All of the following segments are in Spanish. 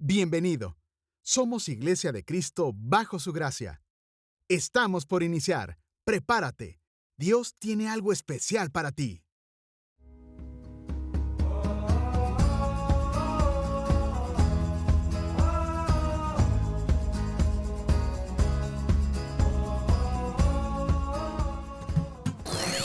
Bienvenido. Somos Iglesia de Cristo bajo su gracia. Estamos por iniciar. Prepárate. Dios tiene algo especial para ti.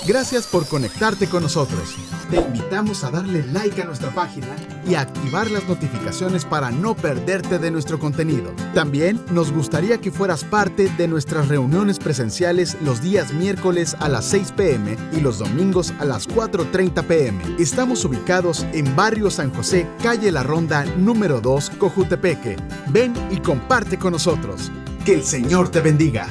Gracias por conectarte con nosotros. Te invitamos a darle like a nuestra página y a activar las notificaciones para no perderte de nuestro contenido. También nos gustaría que fueras parte de nuestras reuniones presenciales los días miércoles a las 6 p.m. y los domingos a las 4:30 p.m. Estamos ubicados en Barrio San José, calle La Ronda, número 2, Cojutepeque. Ven y comparte con nosotros. Que el Señor te bendiga.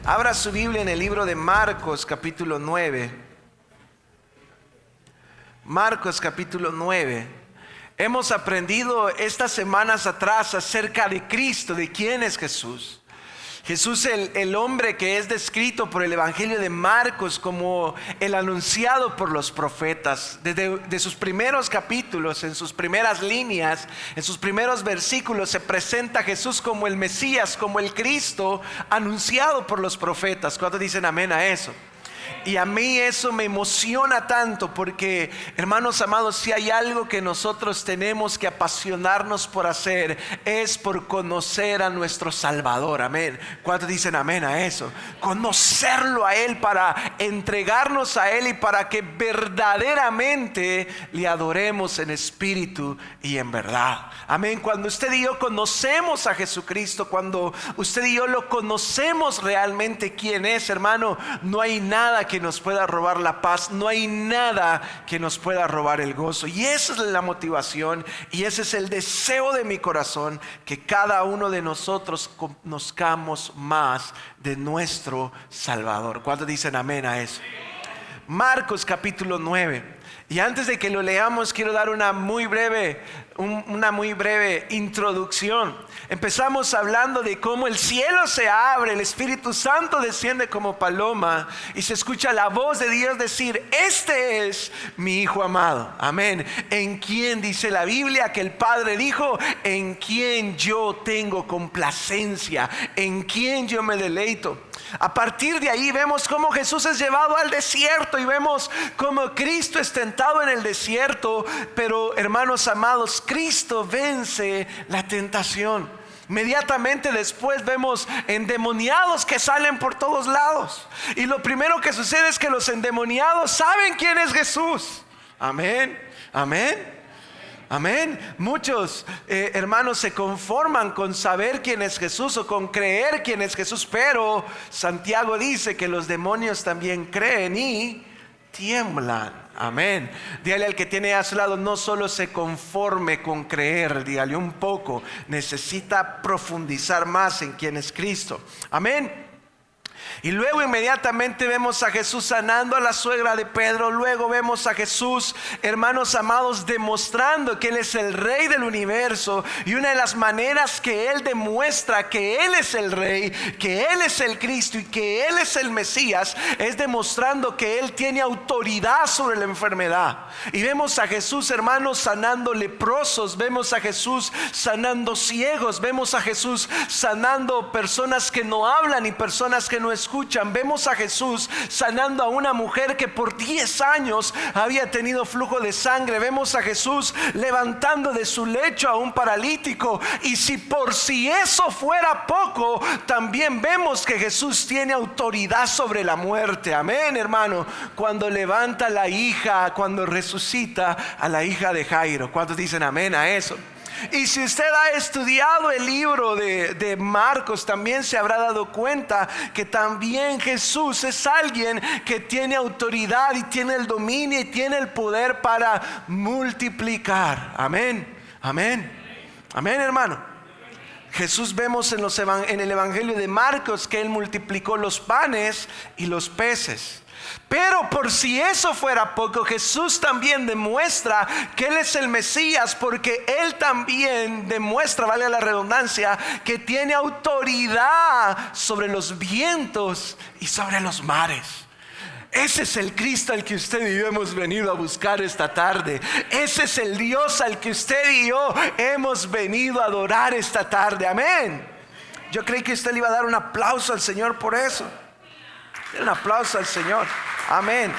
Abra su Biblia en el libro de Marcos, capítulo 9. Marcos, capítulo 9. Hemos aprendido estas semanas atrás acerca de Cristo, de quién es Jesús. Jesús, el hombre que es descrito por el Evangelio de Marcos como el anunciado por los profetas. Desde sus primeros capítulos, en sus primeras líneas, en sus primeros versículos, se presenta a Jesús como el Mesías, como el Cristo anunciado por los profetas. ¿Cuántos dicen amén a eso? Y a mí eso me emociona tanto porque, hermanos amados, si hay algo que nosotros tenemos que apasionarnos por hacer, es por conocer a nuestro Salvador. Amén. ¿Cuántos dicen amén a eso? Conocerlo a Él, para entregarnos a Él y para que verdaderamente le adoremos en espíritu y en verdad. Amén. Cuando usted y yo conocemos a Jesucristo, cuando usted y yo lo conocemos realmente quién es, hermano, no hay nada que nos pueda robar la paz, no hay nada que nos pueda robar el gozo. Y esa es la motivación y ese es el deseo de mi corazón, que cada uno de nosotros conozcamos más de nuestro Salvador. ¿Cuántos dicen amén a eso? Marcos capítulo 9. Y antes de que lo leamos, quiero dar una muy breve introducción. Empezamos hablando de cómo el cielo se abre, el Espíritu Santo desciende como paloma y se escucha la voz de Dios decir: este es mi Hijo amado. Amén. En quien, dice la Biblia, que el Padre dijo: en quien yo tengo complacencia, en quien yo me deleito. A partir de ahí vemos cómo Jesús es llevado al desierto y vemos cómo Cristo es tentado en el desierto. Pero, hermanos amados, Cristo vence la tentación. Inmediatamente después vemos endemoniados que salen por todos lados. Y lo primero que sucede es que los endemoniados saben quién es Jesús. Amén, amén. Amén. Muchos hermanos se conforman con saber quién es Jesús o con creer quién es Jesús, pero Santiago dice que los demonios también creen y tiemblan. Amén. Dígale al que tiene a su lado: no solo se conforme con creer, dígale un poco, necesita profundizar más en quién es Cristo. Amén. Y luego inmediatamente vemos a Jesús sanando a la suegra de Pedro. Luego vemos a Jesús, hermanos amados, demostrando que Él es el Rey del universo. Y una de las maneras que Él demuestra que Él es el Rey, que Él es el Cristo y que Él es el Mesías, es demostrando que Él tiene autoridad sobre la enfermedad. Y vemos a Jesús, hermanos, sanando leprosos. Vemos a Jesús sanando ciegos. Vemos a Jesús sanando personas que no hablan y personas que no escuchan. Vemos a Jesús sanando a una mujer que por 10 años había tenido flujo de sangre. Vemos a Jesús levantando de su lecho a un paralítico. Y si eso fuera poco, también vemos que Jesús tiene autoridad sobre la muerte. Amén, hermano. Cuando levanta a la hija, cuando resucita a la hija de Jairo. ¿Cuántos dicen amén a eso? Y si usted ha estudiado el libro de Marcos, también se habrá dado cuenta que también Jesús es alguien que tiene autoridad y tiene el dominio y tiene el poder para multiplicar. Amén, amén, amén, hermano. Jesús vemos en el Evangelio de Marcos que Él multiplicó los panes y los peces. Pero por si eso fuera poco, Jesús también demuestra que Él es el Mesías, porque Él también demuestra, vale la redundancia, que tiene autoridad sobre los vientos y sobre los mares. Ese es el Cristo al que usted y yo hemos venido a buscar esta tarde. Ese es el Dios al que usted y yo hemos venido a adorar esta tarde. Amén. Yo creí que usted le iba a dar un aplauso al Señor por eso. Un aplauso al Señor. Amén.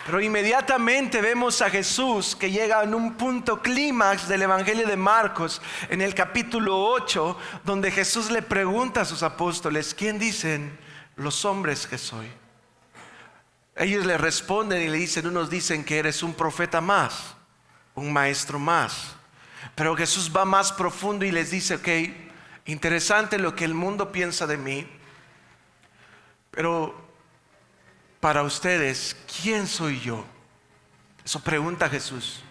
Pero inmediatamente vemos a Jesús que llega en un punto clímax del Evangelio de Marcos, en el capítulo 8, donde Jesús le pregunta a sus apóstoles: ¿quién dicen los hombres que soy? Ellos le responden y le dicen: unos dicen que eres un profeta más, un maestro más. Pero Jesús va más profundo y les dice: ok, interesante lo que el mundo piensa de mí, pero para ustedes, ¿quién soy yo? Eso pregunta Jesús.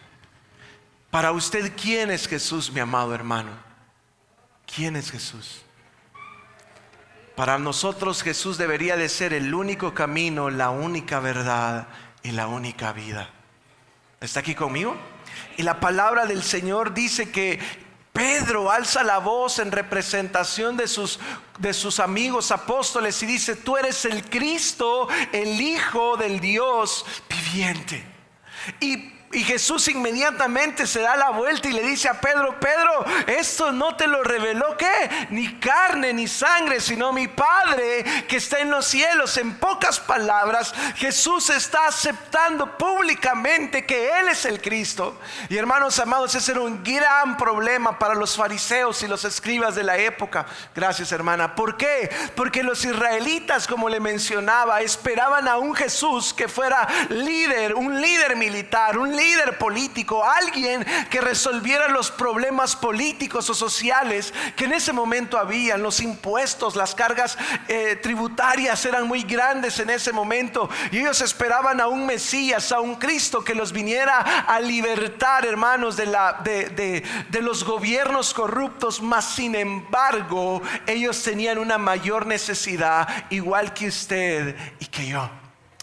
Para usted, ¿quién es Jesús, mi amado hermano? ¿Quién es Jesús? Para nosotros Jesús debería de ser el único camino, la única verdad y la única vida. ¿Está aquí conmigo? Y la palabra del Señor dice que Pedro alza la voz en representación de sus amigos apóstoles y dice: tú eres el Cristo, el Hijo del Dios viviente. Y Jesús inmediatamente se da la vuelta y le dice a Pedro: Pedro, esto no te lo reveló ¿qué? Ni carne ni sangre, sino mi Padre que está en los cielos. En pocas palabras, Jesús está aceptando públicamente que Él es el Cristo. Y hermanos amados, ese era un gran problema para los fariseos y los escribas de la época. Gracias, hermana. ¿Por qué? Porque los israelitas, como le mencionaba, esperaban a un Jesús que fuera líder, un líder militar, un líder político, alguien que resolviera los problemas políticos o sociales que en ese momento habían. Los impuestos, las cargas tributarias eran muy grandes en ese momento, y ellos esperaban a un Mesías, a un Cristo que los viniera a libertar, hermanos, de los gobiernos corruptos. Mas sin embargo, ellos tenían una mayor necesidad, igual que usted y que yo.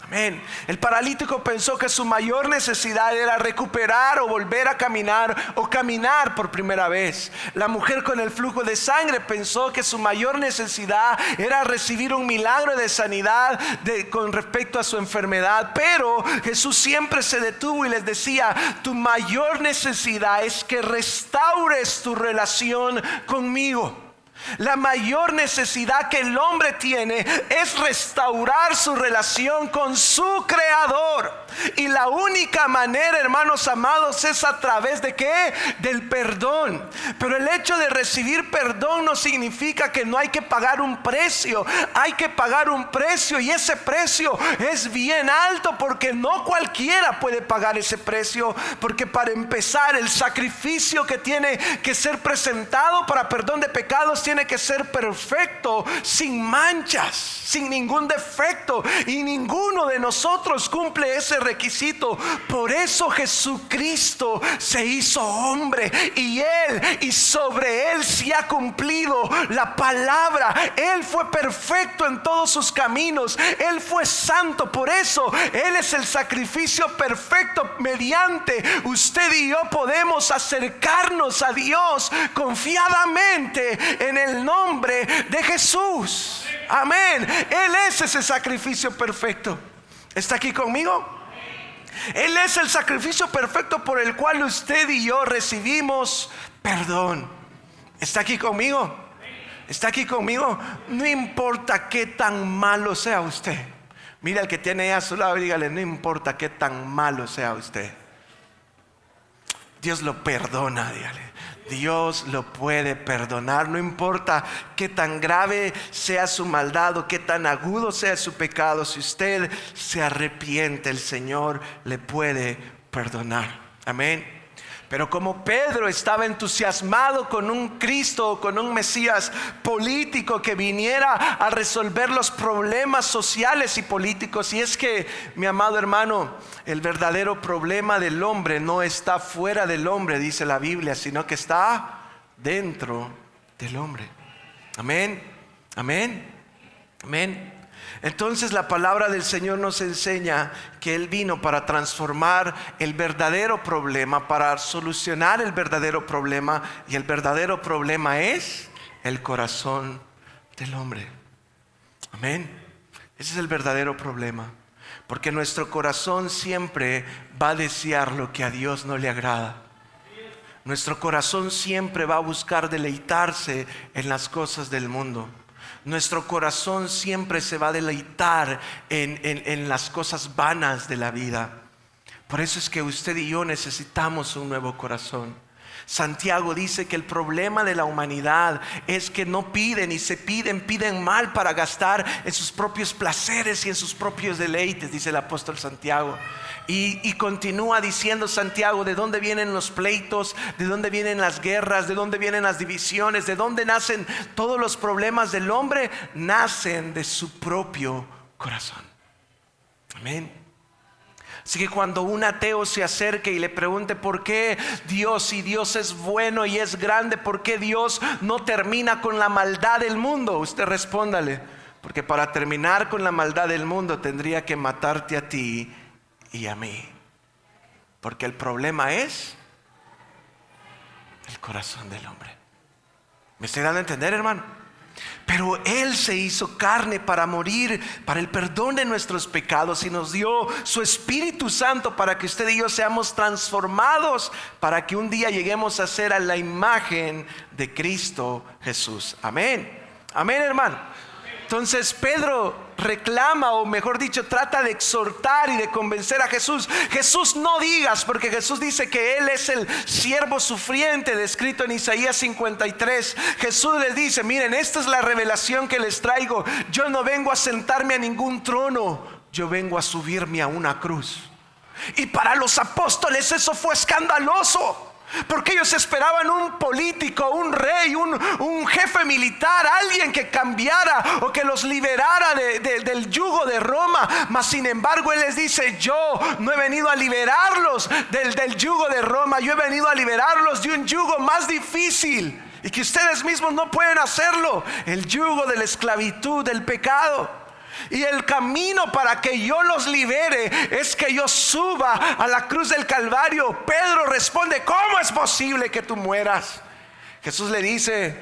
Amén. El paralítico pensó que su mayor necesidad era recuperar o volver a caminar, o caminar por primera vez. La mujer con el flujo de sangre pensó que su mayor necesidad era recibir un milagro de sanidad con respecto a su enfermedad. Pero Jesús siempre se detuvo y les decía: tu mayor necesidad es que restaures tu relación conmigo. La mayor necesidad que el hombre tiene es restaurar su relación con su Creador. Y la única manera, hermanos amados, es a través de ¿qué? Del perdón. Pero el hecho de recibir perdón no significa que no hay que pagar un precio. Hay que pagar un precio, y ese precio es bien alto, porque no cualquiera puede pagar ese precio. Porque para empezar, el sacrificio que tiene que ser presentado para perdón de pecados tiene que ser perfecto, sin manchas, sin ningún defecto, y ninguno de nosotros cumple ese requisito. Por eso Jesucristo se hizo hombre, y sobre él se ha cumplido la palabra. Él fue perfecto en todos sus caminos, él fue santo. Por eso él es el sacrificio perfecto. Mediante usted y yo podemos acercarnos a Dios confiadamente en el nombre de Jesús. Amén. Él es ese sacrificio perfecto. ¿Está aquí conmigo? Él es el sacrificio perfecto por el cual usted y yo recibimos perdón. ¿Está aquí conmigo? ¿Está aquí conmigo? No importa qué tan malo sea usted. Mira al que tiene a su lado y dígale: no importa qué tan malo sea usted, Dios lo perdona. Dígale: Dios lo puede perdonar. No importa qué tan grave sea su maldad o qué tan agudo sea su pecado. Si usted se arrepiente, el Señor le puede perdonar. Amén. Pero como Pedro estaba entusiasmado con un Cristo, con un Mesías político que viniera a resolver los problemas sociales y políticos. Y es que, mi amado hermano, el verdadero problema del hombre no está fuera del hombre, dice la Biblia, sino que está dentro del hombre. Amén. Amén. Amén. Entonces la palabra del Señor nos enseña que Él vino para transformar el verdadero problema, para solucionar el verdadero problema, y el verdadero problema es el corazón del hombre. Amén. Ese es el verdadero problema, porque nuestro corazón siempre va a desear lo que a Dios no le agrada. Nuestro corazón siempre va a buscar deleitarse en las cosas del mundo. Nuestro corazón siempre se va a deleitar en las cosas vanas de la vida. Por eso es que usted y yo necesitamos un nuevo corazón. Santiago dice que el problema de la humanidad es que no piden y piden mal para gastar en sus propios placeres y en sus propios deleites, dice el apóstol Santiago. Y continúa diciendo Santiago, ¿de dónde vienen los pleitos? ¿De dónde vienen las guerras? ¿De dónde vienen las divisiones? ¿De dónde nacen todos los problemas del hombre? Nacen de su propio corazón. Amén. Así que cuando un ateo se acerque y le pregunte por qué Dios, si Dios es bueno y es grande, ¿por qué Dios no termina con la maldad del mundo? Usted respóndale, porque para terminar con la maldad del mundo tendría que matarte a ti y a mí. Porque el problema es el corazón del hombre. ¿Me estoy dando a entender, hermano? Pero Él se hizo carne para morir, para el perdón de nuestros pecados, y nos dio su Espíritu Santo para que usted y yo seamos transformados, para que un día lleguemos a ser a la imagen de Cristo Jesús. Amén. Amén, hermano. Entonces Pedro reclama, o mejor dicho, trata de exhortar y de convencer a Jesús. Jesús, no digas, porque Jesús dice que Él es el siervo sufriente descrito en Isaías 53. Jesús les dice, miren, esta es la revelación que les traigo. Yo no vengo a sentarme a ningún trono, yo vengo a subirme a una cruz. Y para los apóstoles eso fue escandaloso, porque ellos esperaban un político, un rey, un jefe militar, alguien que cambiara o que los liberara del yugo de Roma. Mas sin embargo Él les dice, yo no he venido a liberarlos del yugo de Roma, yo he venido a liberarlos de un yugo más difícil y que ustedes mismos no pueden hacerlo, el yugo de la esclavitud, del pecado. Y el camino para que yo los libere es que yo suba a la cruz del Calvario. Pedro responde, ¿cómo es posible que tú mueras? Jesús le dice,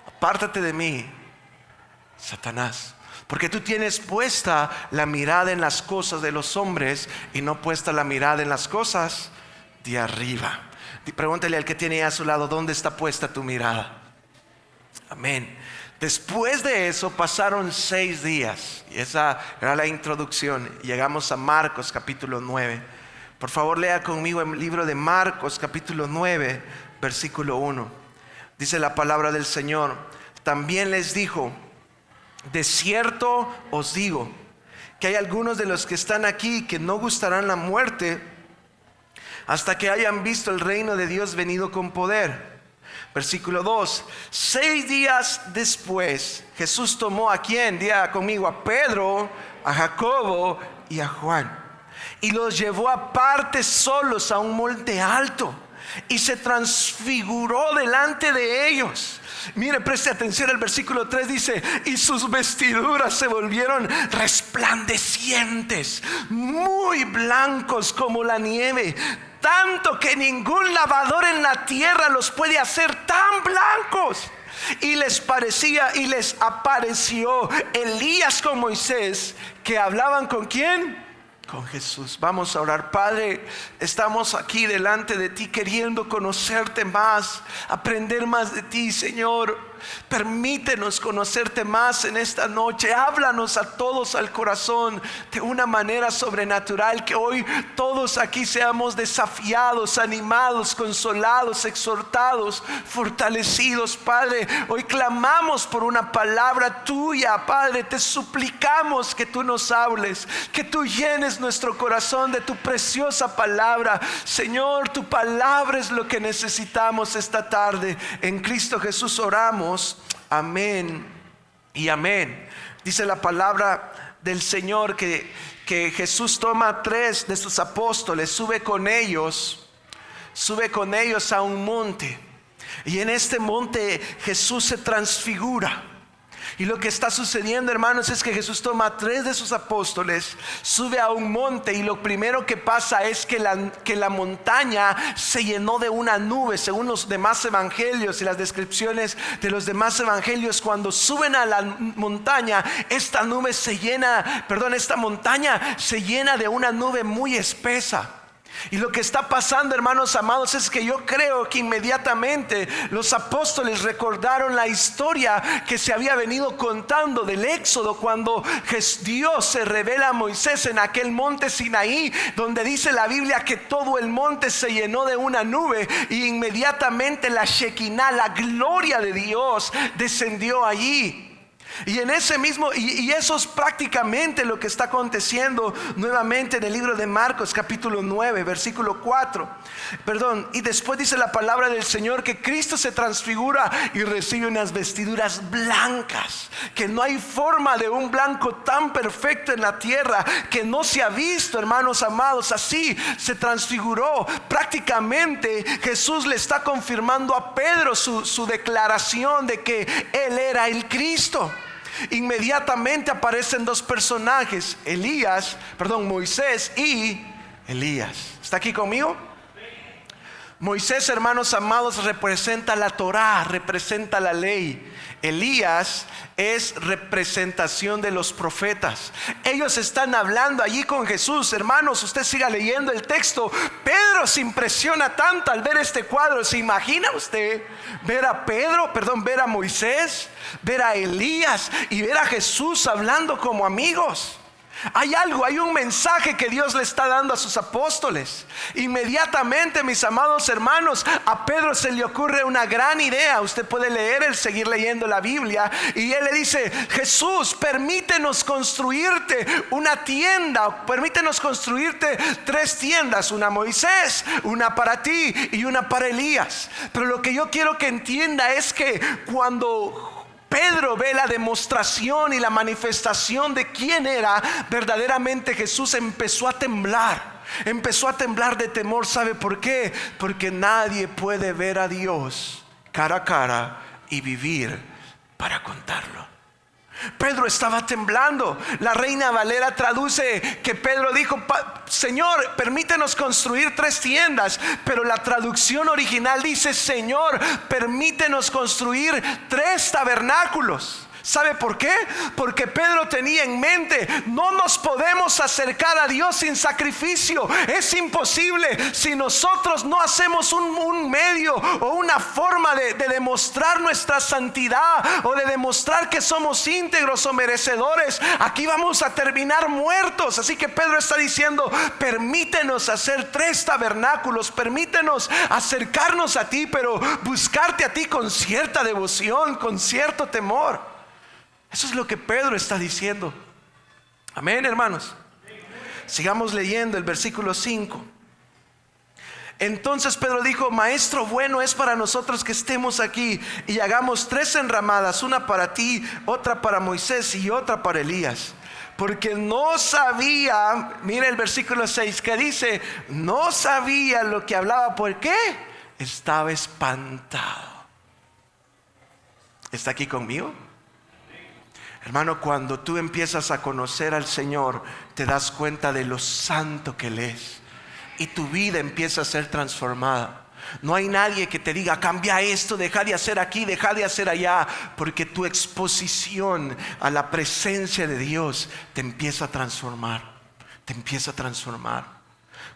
apártate de mí, Satanás, porque tú tienes puesta la mirada en las cosas de los hombres y no puesta la mirada en las cosas de arriba. Pregúntale al que tiene a su lado, ¿dónde está puesta tu mirada? Amén. Después de eso pasaron 6 días, y esa era la introducción. Llegamos a Marcos capítulo 9. Por favor, lea conmigo el libro de Marcos capítulo 9, versículo 1. Dice la palabra del Señor: también les dijo, de cierto os digo, que hay algunos de los que están aquí que no gustarán la muerte hasta que hayan visto el reino de Dios venido con poder. Versículo 2, 6 días después, Jesús tomó ¿a quién? Diga conmigo, a Pedro, a Jacobo y a Juan, y los llevó aparte solos a un monte alto, y se transfiguró delante de ellos. Mire, preste atención al versículo 3, dice, y sus vestiduras se volvieron resplandecientes, muy blancos como la nieve, tanto que ningún lavador en la tierra los puede hacer tan blancos. Y les apareció Elías con Moisés, que hablaban ¿con quién? Con Jesús. Vamos a orar. Padre, estamos aquí delante de ti queriendo conocerte más, aprender más de ti, Señor. Permítenos conocerte más en esta noche. Háblanos a todos al corazón de una manera sobrenatural, que hoy todos aquí seamos desafiados, animados, consolados, exhortados, fortalecidos. Padre, hoy clamamos por una palabra tuya. Padre, te suplicamos que tú nos hables, que tú llenes nuestro corazón de tu preciosa palabra. Señor, tu palabra es lo que necesitamos esta tarde. En Cristo Jesús oramos. Amén y amén. Dice la palabra del Señor que Jesús toma a 3 de sus apóstoles, sube con ellos a un monte, y en este monte Jesús se transfigura. Y lo que está sucediendo, hermanos, es que Jesús toma a 3 de sus apóstoles, sube a un monte, y lo primero que pasa es que la montaña se llenó de una nube. Según los demás evangelios y las descripciones de los demás evangelios, cuando suben a la montaña, esta montaña se llena de una nube muy espesa. Y lo que está pasando, hermanos amados, es que yo creo que inmediatamente los apóstoles recordaron la historia que se había venido contando del Éxodo, cuando Dios se revela a Moisés en aquel monte Sinaí, donde dice la Biblia que todo el monte se llenó de una nube, y inmediatamente la Shekinah, la gloria de Dios, descendió allí. Y en ese mismo, y eso es prácticamente lo que está aconteciendo nuevamente en el libro de Marcos capítulo 9 versículo 4. Y después dice la palabra del Señor que Cristo se transfigura y recibe unas vestiduras blancas, que no hay forma de un blanco tan perfecto en la tierra, que no se ha visto, hermanos amados. Así se transfiguró. Prácticamente Jesús le está confirmando a Pedro su declaración de que Él era el Cristo. Inmediatamente aparecen 2 personajes, Moisés y Elías. ¿Está aquí conmigo? Moisés, hermanos amados, representa la Torá, representa la ley. Elías es representación de los profetas. Ellos están hablando allí con Jesús. Hermanos, usted siga leyendo el texto. Pedro se impresiona tanto al ver este cuadro. ¿Se imagina usted ver a Moisés, ver a Elías y ver a Jesús hablando como amigos? Hay un mensaje que Dios le está dando a sus apóstoles. Inmediatamente, mis amados hermanos, a Pedro se le ocurre una gran idea. Usted puede seguir leyendo la Biblia, y él le dice: Jesús, permítenos construirte una tienda, permítenos construirte 3 tiendas, una Moisés, una para ti y una para Elías. Pero lo que yo quiero que entienda es que cuando Pedro ve la demostración y la manifestación de quién era verdaderamente Jesús, empezó a temblar de temor. ¿Sabe por qué? Porque nadie puede ver a Dios cara a cara y vivir para contarlo. Pedro estaba temblando. La Reina Valera traduce que Pedro dijo: Señor, permítenos construir 3 tiendas. Pero la traducción original dice: Señor, permítenos construir 3 tabernáculos. ¿Sabe por qué? Porque Pedro tenía en mente: no nos podemos acercar a Dios sin sacrificio. Es imposible. Si nosotros no hacemos un medio o una forma de demostrar nuestra santidad, o de demostrar que somos íntegros o merecedores, aquí vamos a terminar muertos. Así que Pedro está diciendo: permítenos hacer 3 tabernáculos, permítenos acercarnos a ti, pero buscarte a ti con cierta devoción, con cierto temor. Eso es lo que Pedro está diciendo. Amén, hermanos. Sigamos leyendo el versículo 5. Entonces Pedro dijo: Maestro, bueno es para nosotros que estemos aquí y hagamos 3 enramadas, una para ti, otra para Moisés y otra para Elías. Porque no sabía, mira el versículo 6 que dice: no sabía lo que hablaba. ¿Por qué? Estaba espantado. ¿Está aquí conmigo? Hermano, cuando tú empiezas a conocer al Señor, te das cuenta de lo santo que Él es, y tu vida empieza a ser transformada. No hay nadie que te diga: cambia esto, deja de hacer aquí, deja de hacer allá, porque tu exposición a la presencia de Dios te empieza a transformar. Te empieza a transformar.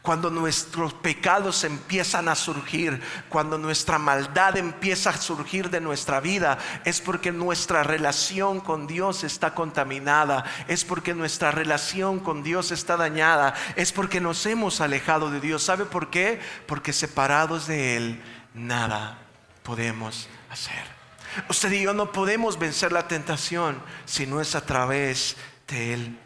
Cuando nuestros pecados empiezan a surgir, cuando nuestra maldad empieza a surgir de nuestra vida, es porque nuestra relación con Dios está contaminada, es porque nuestra relación con Dios está dañada, es porque nos hemos alejado de Dios. ¿Sabe por qué? Porque separados de Él nada podemos hacer. Usted y yo no podemos vencer la tentación si no es a través de Él.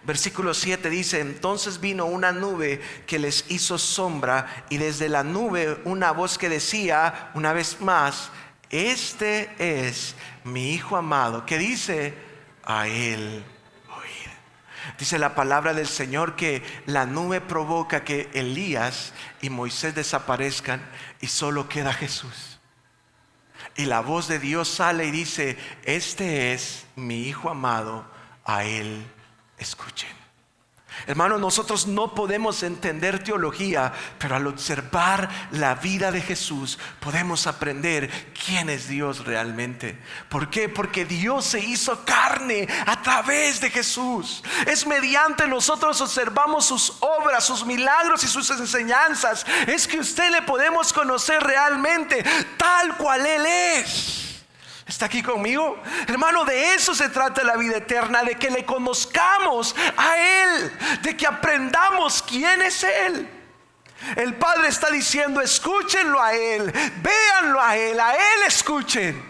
Versículo 7 dice: entonces vino una nube que les hizo sombra, y desde la nube una voz que decía una vez más: este es mi Hijo amado, que dice: a Él oír. Dice la palabra del Señor que la nube provoca que Elías y Moisés desaparezcan y solo queda Jesús. Y la voz de Dios sale y dice: este es mi Hijo amado, a Él escuchen. Hermanos, nosotros no podemos entender teología, pero al observar la vida de Jesús podemos aprender quién es Dios realmente. ¿Por qué? Porque Dios se hizo carne a través de Jesús. Es mediante nosotros observamos sus obras, sus milagros y sus enseñanzas, es que usted le podemos conocer realmente tal cual Él es. ¿Está aquí conmigo? Hermano, de eso se trata la vida eterna, de que le conozcamos a Él, de que aprendamos quién es Él. El Padre está diciendo: escúchenlo a Él, véanlo a Él escuchen.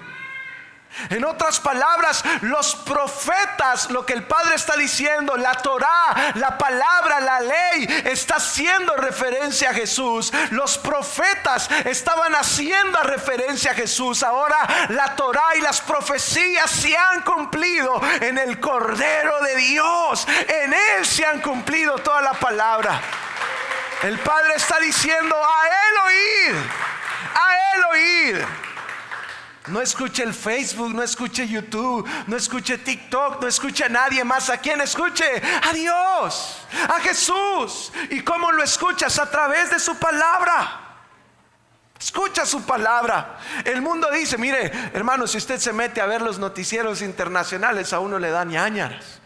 En otras palabras, los profetas, lo que el Padre está diciendo, la Torá, la palabra, la ley, está haciendo referencia a Jesús. Los profetas estaban haciendo referencia a Jesús. Ahora la Torá y las profecías se han cumplido en el Cordero de Dios. En Él se han cumplido toda la palabra. El Padre está diciendo: a Él oír, a Él oír. No escuche el Facebook, no escuche YouTube, no escuche TikTok, no escuche a nadie más. ¿A quién escuche? A Dios, a Jesús. ¿Y cómo lo escuchas? A través de su palabra. Escucha su palabra. El mundo dice: mire, hermano, si usted se mete a ver los noticieros internacionales, a uno le da ñáñaras.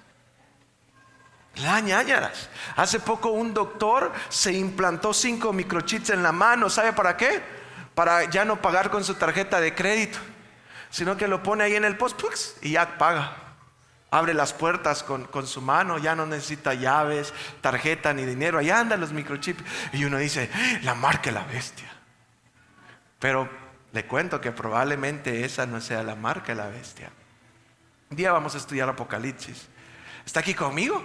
Le da ñáñaras. Hace poco un doctor se implantó 5 microchips en la mano. ¿Sabe para qué? Para ya no pagar con su tarjeta de crédito, sino que lo pone ahí en el post y ya paga. Abre las puertas con su mano, ya no necesita llaves, tarjeta ni dinero. Allá andan los microchips. Y uno dice: la marca de la bestia. Pero le cuento que probablemente esa no sea la marca de la bestia. Un día vamos a estudiar Apocalipsis. ¿Está aquí conmigo?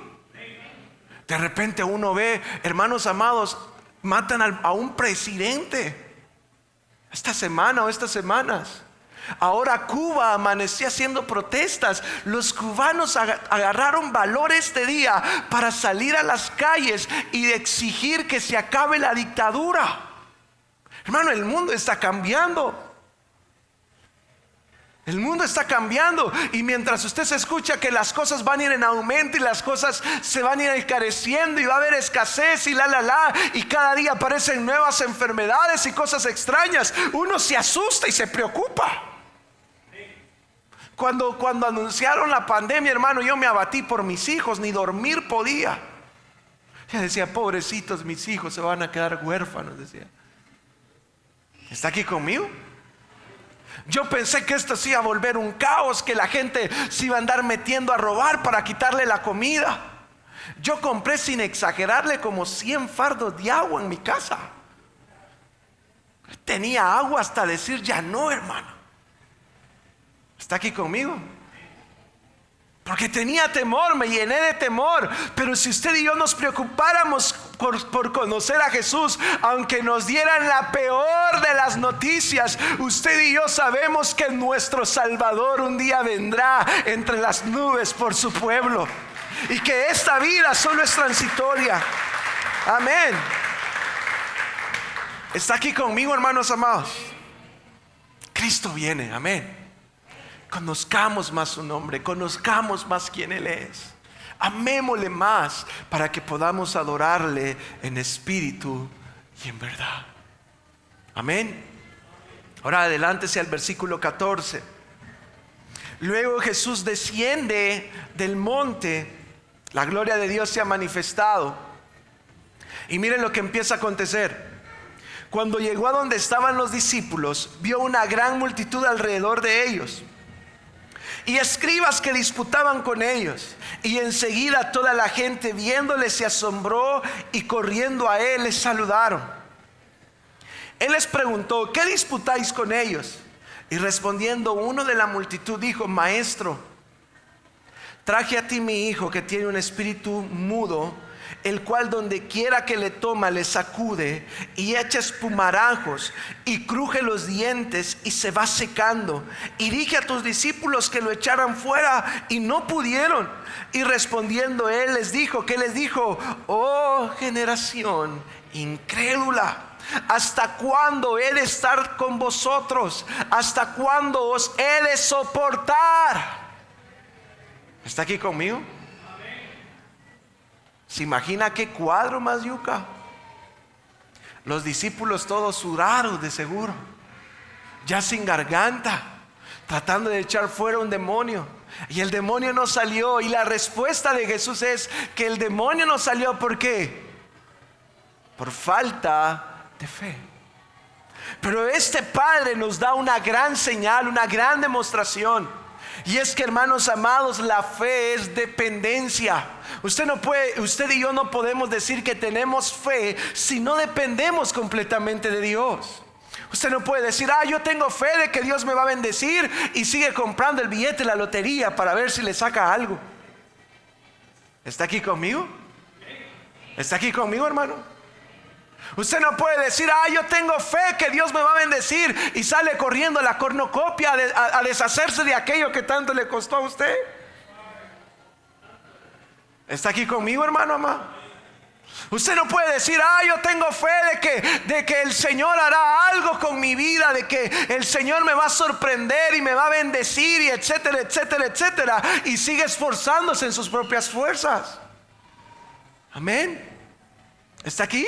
De repente uno ve, hermanos amados, matan a un presidente. Esta semana o estas semanas. Ahora Cuba amanecía haciendo protestas. Los cubanos agarraron valor este día para salir a las calles y exigir que se acabe la dictadura. Hermano, el mundo está cambiando. El mundo está cambiando, y mientras usted se escucha que las cosas van a ir en aumento y las cosas se van a ir encareciendo y va a haber escasez y y cada día aparecen nuevas enfermedades y cosas extrañas, uno se asusta y se preocupa. Cuando anunciaron la pandemia, hermano, yo me abatí por mis hijos, ni dormir podía. Yo decía: pobrecitos mis hijos, se van a quedar huérfanos, decía. ¿Está aquí conmigo? Yo pensé que esto se iba a volver un caos, que la gente se iba a andar metiendo a robar para quitarle la comida. Yo compré, sin exagerarle, como 100 fardos de agua en mi casa. Tenía agua hasta decir ya no, hermano. ¿Está aquí conmigo? Porque tenía temor, me llené de temor. Pero si usted y yo nos preocupáramos por conocer a Jesús, aunque nos dieran la peor de las noticias, usted y yo sabemos que nuestro Salvador un día vendrá entre las nubes por su pueblo, y que esta vida solo es transitoria. Amén. ¿Está aquí conmigo, hermanos amados? Cristo viene, amén. Conozcamos más su nombre, conozcamos más quién Él es. Amémosle más para que podamos adorarle en espíritu y en verdad. Amén. Ahora adelántese al versículo 14. Luego Jesús desciende del monte, la gloria de Dios se ha manifestado. Y miren lo que empieza a acontecer. Cuando llegó a donde estaban los discípulos, vio una gran multitud alrededor de ellos y escribas que disputaban con ellos. Y enseguida toda la gente, viéndole, se asombró, y corriendo a él les saludaron. Él les preguntó: ¿qué disputáis con ellos? Y respondiendo uno de la multitud dijo: Maestro, traje a ti mi hijo, que tiene un espíritu mudo, el cual donde quiera que le toma le sacude y echa espumarajos y cruje los dientes y se va secando. Y dije a tus discípulos que lo echaran fuera y no pudieron. Y respondiendo él les dijo: ¿qué les dijo? Oh generación incrédula, ¿Hasta cuándo he de estar con vosotros? ¿Hasta cuándo os he de soportar? ¿Está aquí conmigo? ¿Se imagina qué cuadro más yuca? Los discípulos todos sudados de seguro, ya sin garganta, tratando de echar fuera un demonio. Y el demonio no salió. Y la respuesta de Jesús es que el demonio no salió. ¿Por qué? Por falta de fe. Pero este Padre nos da una gran señal, una gran demostración. Y es que, hermanos amados, la fe es dependencia. Usted y yo no podemos decir que tenemos fe si no dependemos completamente de Dios. Usted no puede decir, yo tengo fe de que Dios me va a bendecir, y sigue comprando el billete de la lotería para ver si le saca algo. ¿Está aquí conmigo? ¿Está aquí conmigo, hermano? Usted no puede decir, yo tengo fe que Dios me va a bendecir, y sale corriendo a la cornucopia a deshacerse de aquello que tanto le costó a usted. ¿Está aquí conmigo, hermano amado? Usted no puede decir, yo tengo fe de que el Señor hará algo con mi vida, de que el Señor me va a sorprender y me va a bendecir, y etcétera, etcétera, etcétera, y sigue esforzándose en sus propias fuerzas. Amén. ¿Está aquí?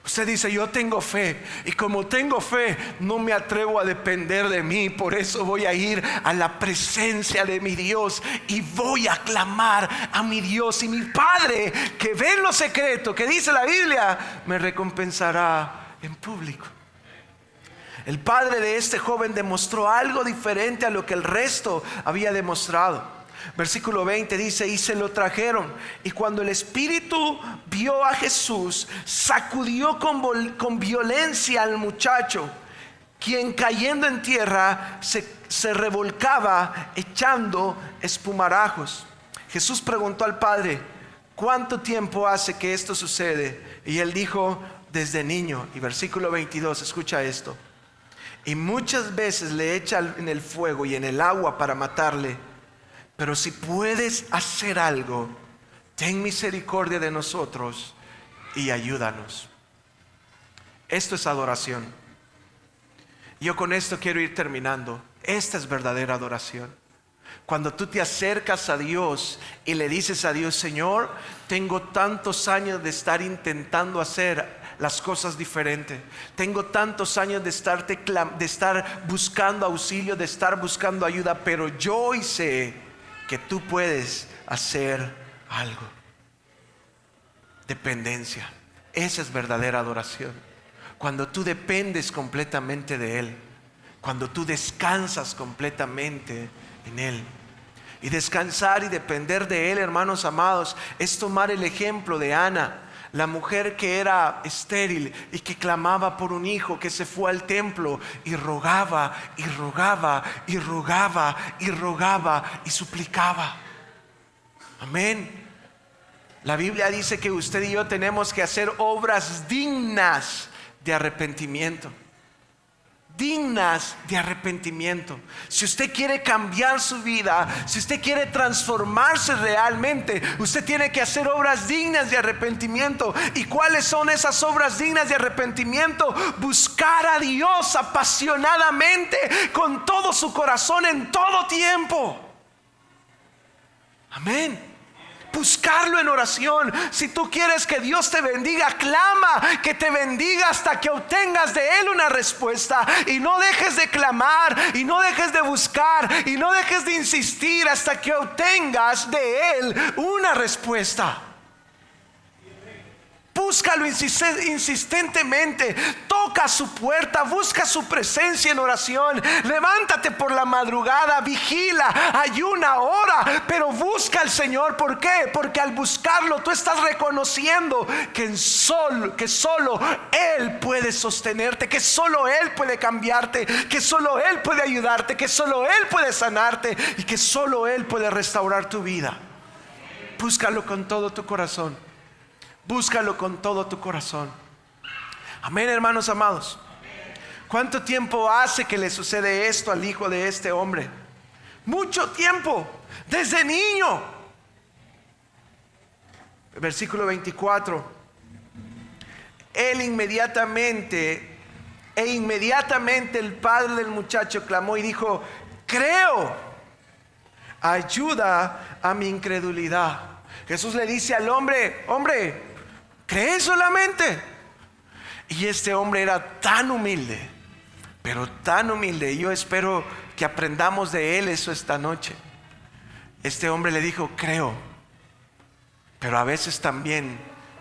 Usted dice, yo tengo fe, y como tengo fe, no me atrevo a depender de mí. Por eso voy a ir a la presencia de mi Dios y voy a clamar a mi Dios, y mi Padre, que ve en lo secreto, que dice la Biblia, me recompensará en público. El padre de este joven demostró algo diferente a lo que el resto había demostrado. Versículo 20 dice, y se lo trajeron, y cuando el espíritu vio a Jesús, sacudió con violencia al muchacho, quien cayendo en tierra se revolcaba echando espumarajos. Jesús preguntó al padre, ¿cuánto tiempo hace que esto sucede? Y él dijo, desde niño. Y versículo 22, escucha esto, y muchas veces le echan en el fuego y en el agua para matarle. Pero si puedes hacer algo, ten misericordia de nosotros y ayúdanos. Esto es adoración. Yo con esto quiero ir terminando. Esta es verdadera adoración. Cuando tú te acercas a Dios y le dices a Dios, Señor, tengo tantos años de estar intentando hacer las cosas diferentes. Tengo tantos años de estar buscando auxilio, de estar buscando ayuda, pero yo hoy sé que tú puedes hacer algo. Dependencia. Esa es verdadera adoración. Cuando tú dependes completamente de Él. Cuando tú descansas completamente en Él. Y descansar y depender de Él, hermanos amados, es tomar el ejemplo de Ana, la mujer que era estéril y que clamaba por un hijo, que se fue al templo y rogaba y rogaba y rogaba y rogaba y suplicaba. Amén. La Biblia dice que usted y yo tenemos que hacer obras dignas de arrepentimiento. Dignas de arrepentimiento. Si usted quiere cambiar su vida, si usted quiere transformarse realmente, usted tiene que hacer obras dignas de arrepentimiento. ¿Y cuáles son esas obras dignas de arrepentimiento? Buscar a Dios apasionadamente, con todo su corazón, en todo tiempo. Amén. Buscarlo en oración. Si tú quieres que Dios te bendiga, clama que te bendiga hasta que obtengas de Él una respuesta. Y no dejes de clamar, y no dejes de buscar, y no dejes de insistir hasta que obtengas de Él una respuesta. Búscalo insistentemente. Toca su puerta, busca su presencia en oración. Levántate por la madrugada, vigila, ayuna, ora, pero busca al Señor. ¿Por qué? Porque al buscarlo tú estás reconociendo que solo Él puede sostenerte, que solo Él puede cambiarte, que solo Él puede ayudarte, que solo Él puede sanarte y que solo Él puede restaurar tu vida. Búscalo con todo tu corazón. Búscalo con todo tu corazón. Amén, hermanos amados. ¿Cuánto tiempo hace que le sucede esto al hijo de este hombre? Mucho tiempo, desde niño. Versículo 24. inmediatamente el padre del muchacho clamó y dijo: creo, ayuda a mi incredulidad. Jesús le dice al hombre: hombre, ¿cree solamente? Y este hombre era tan humilde, pero tan humilde. Y yo espero que aprendamos de él eso esta noche. Este hombre le dijo: creo, pero a veces también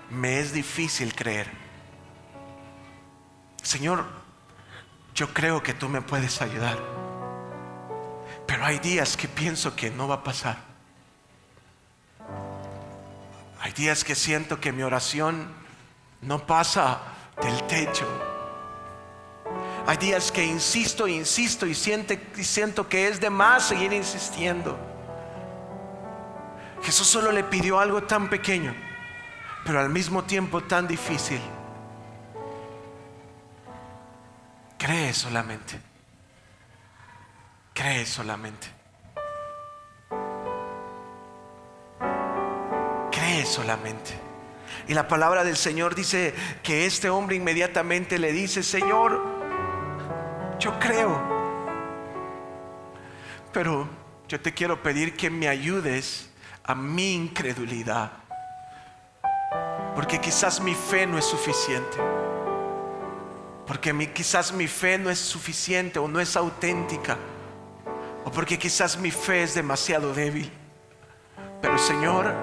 me es difícil creer. Señor, yo creo que tú me puedes ayudar, pero hay días que pienso que no va a pasar. Hay días que siento que mi oración no pasa del techo. Hay días que insisto y siento que es de más seguir insistiendo. Jesús solo le pidió algo tan pequeño, pero al mismo tiempo tan difícil. Cree solamente. Cree solamente. Cree solamente. Y la palabra del Señor dice que este hombre inmediatamente le dice: Señor, yo creo, pero yo te quiero pedir que me ayudes a mi incredulidad, porque quizás mi fe no es suficiente. Porque quizás mi fe no es suficiente o no es auténtica, o porque quizás mi fe es demasiado débil. Pero Señor,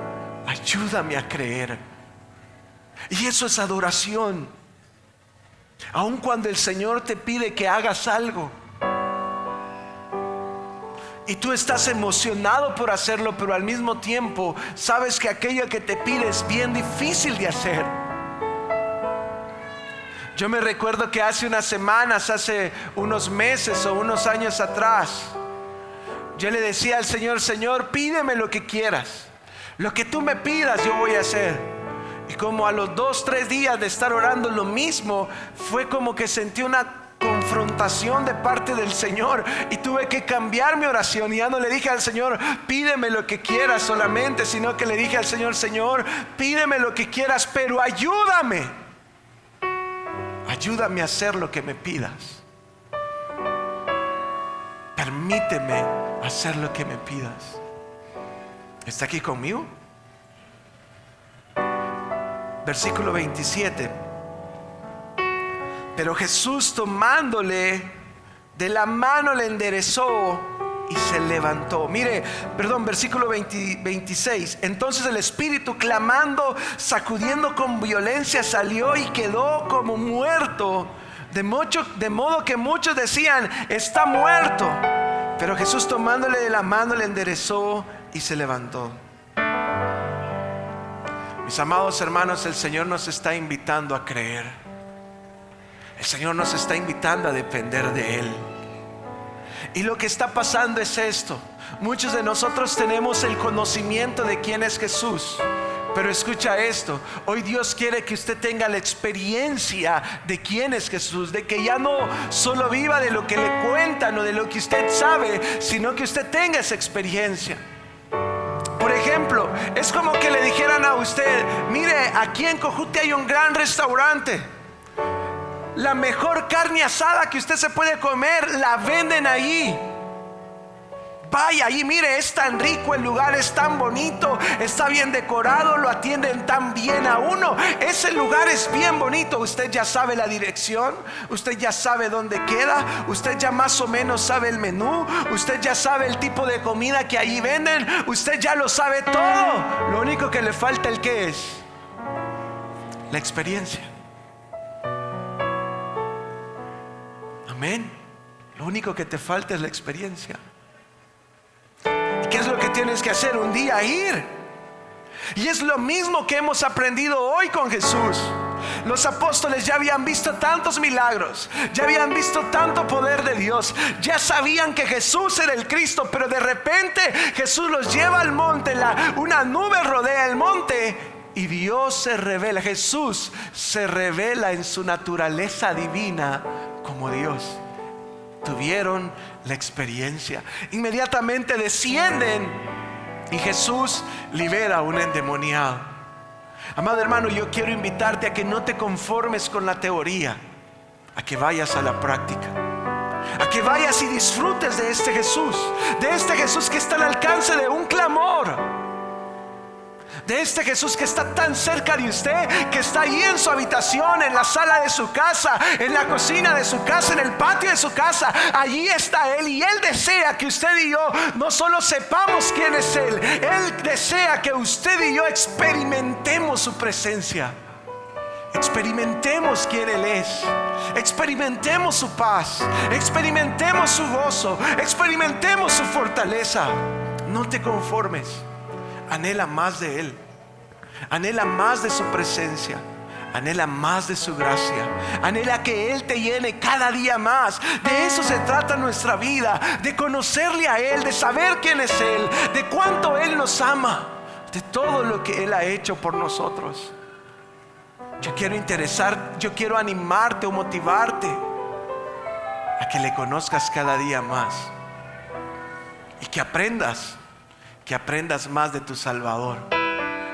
ayúdame a creer. Y eso es adoración. Aun cuando el Señor te pide que hagas algo y tú estás emocionado por hacerlo, pero al mismo tiempo sabes que aquello que te pide es bien difícil de hacer. Yo me recuerdo que hace unas semanas, hace unos meses o unos años atrás, yo le decía al Señor: Señor, pídeme lo que quieras, lo que tú me pidas yo voy a hacer. Y como a los 2-3 días de estar orando lo mismo, fue como que sentí una confrontación de parte del Señor y tuve que cambiar mi oración. Y ya no le dije al Señor: pídeme lo que quieras solamente, sino que le dije al Señor: Señor, pídeme lo que quieras, pero ayúdame. Ayúdame a hacer lo que me pidas. Permíteme hacer lo que me pidas. ¿Está aquí conmigo? Versículo 27. Pero Jesús, tomándole de la mano, le enderezó y se levantó. Versículo 26. Entonces el espíritu, clamando, sacudiendo con violencia, salió y quedó como muerto, de modo que muchos decían: está muerto. Pero Jesús, tomándole de la mano, le enderezó y se levantó. Mis amados hermanos, el Señor nos está invitando a creer. El Señor nos está invitando a depender de Él. Y lo que está pasando es esto: muchos de nosotros tenemos el conocimiento de quién es Jesús, pero escucha esto: hoy Dios quiere que usted tenga la experiencia de quién es Jesús, de que ya no solo viva de lo que le cuentan o de lo que usted sabe, sino que usted tenga esa experiencia. Por ejemplo, es como que le dijeran a usted: mire, aquí en Cojute hay un gran restaurante, la mejor carne asada que usted se puede comer la venden allí. Vaya allí, mire, es tan rico, el lugar es tan bonito, está bien decorado, lo atienden tan bien a uno. Ese lugar es bien bonito. Usted ya sabe la dirección, usted ya sabe dónde queda, usted ya más o menos sabe el menú, usted ya sabe el tipo de comida que allí venden, usted ya lo sabe todo. Lo único que le falta, ¿el qué es? La experiencia. Amén. Lo único que te falta es la experiencia. ¿Qué es lo que tienes que hacer? Un día ir. Y es lo mismo que hemos aprendido hoy con Jesús. Los apóstoles ya habían visto tantos milagros, ya habían visto tanto poder de Dios, ya sabían que Jesús era el Cristo, pero de repente Jesús los lleva al monte, una nube rodea el monte y Dios se revela. Jesús se revela en su naturaleza divina como Dios. Tuvieron la experiencia. Inmediatamente descienden y Jesús libera a un endemoniado. Amado hermano, yo quiero invitarte a que no te conformes con la teoría, a que vayas a la práctica, a que vayas y disfrutes de este Jesús que está al alcance de un clamor, de este Jesús que está tan cerca de usted, que está ahí en su habitación, en la sala de su casa, en la cocina de su casa, en el patio de su casa. Allí está Él, y Él desea que usted y yo no solo sepamos quién es Él desea que usted y yo experimentemos su presencia, experimentemos quién Él es, experimentemos su paz, experimentemos su gozo, experimentemos su fortaleza. No te conformes. Anhela más de Él, anhela más de su presencia, anhela más de su gracia, anhela que Él te llene cada día más. De eso se trata nuestra vida, de conocerle a Él, de saber quién es Él, de cuánto Él nos ama, de todo lo que Él ha hecho por nosotros. Yo quiero animarte o motivarte a que le conozcas cada día más y que aprendas más de tu Salvador,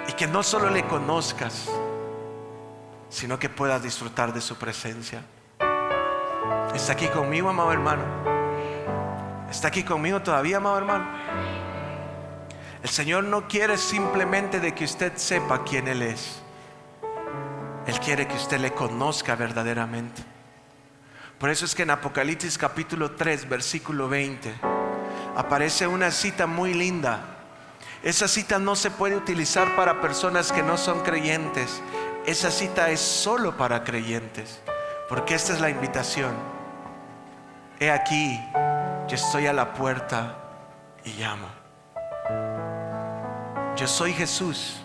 y que no solo le conozcas, sino que puedas disfrutar de su presencia. ¿Está aquí conmigo, amado hermano? ¿Está aquí conmigo todavía, amado hermano? El Señor no quiere simplemente de que usted sepa quién Él es. Él quiere que usted le conozca verdaderamente. Por eso es que en Apocalipsis capítulo 3 versículo 20 aparece una cita muy linda. Esa cita no se puede utilizar para personas que no son creyentes. Esa cita es solo para creyentes, porque esta es la invitación. He aquí, yo estoy a la puerta y llamo. Yo soy Jesús,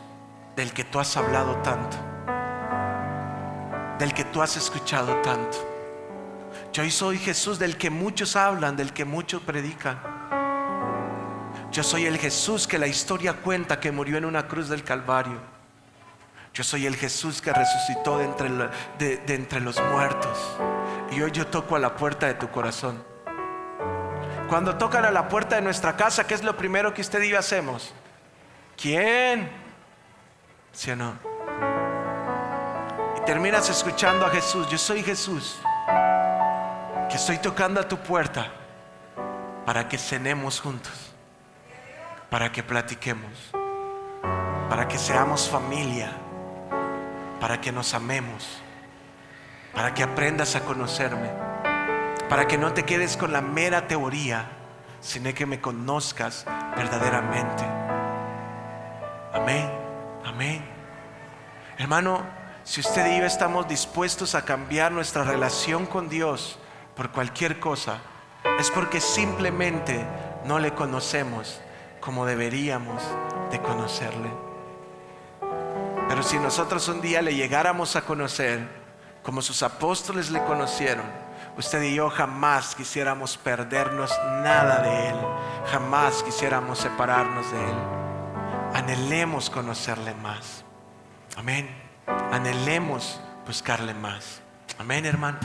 del que tú has hablado tanto, del que tú has escuchado tanto. Yo soy Jesús del que muchos hablan, del que muchos predican. Yo soy el Jesús que la historia cuenta, que murió en una cruz del Calvario. Yo soy el Jesús que resucitó de entre los muertos. Y hoy yo toco a la puerta de tu corazón. Cuando tocan a la puerta de nuestra casa, ¿qué es lo primero que usted y yo hacemos? ¿Quién? ¿Sí o no? Y terminas escuchando a Jesús. Yo soy Jesús, que estoy tocando a tu puerta para que cenemos juntos, para que platiquemos, para que seamos familia, para que nos amemos, para que aprendas a conocerme, para que no te quedes con la mera teoría, sino que me conozcas verdaderamente. Amén, amén. Hermano, si usted y yo estamos dispuestos a cambiar nuestra relación con Dios por cualquier cosa, es porque simplemente no le conocemos como deberíamos de conocerle. Pero si nosotros un día le llegáramos a conocer como sus apóstoles le conocieron, usted y yo jamás quisiéramos perdernos nada de Él, jamás quisiéramos separarnos de Él. Anhelemos conocerle más. Amén. Anhelemos buscarle más. Amén, hermano.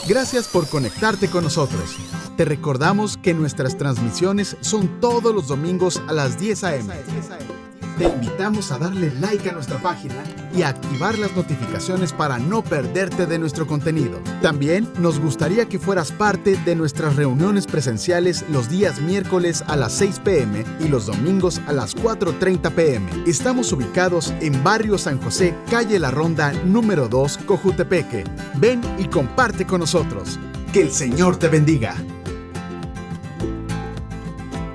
Gracias por conectarte con nosotros. Te recordamos que nuestras transmisiones son todos los domingos a las 10 a.m. Te invitamos a darle like a nuestra página y a activar las notificaciones para no perderte de nuestro contenido. También nos gustaría que fueras parte de nuestras reuniones presenciales los días miércoles a las 6 p.m. y los domingos a las 4:30 p.m. Estamos ubicados en Barrio San José, calle La Ronda, número 2, Cojutepeque. Ven y comparte con nosotros. Que el Señor te bendiga.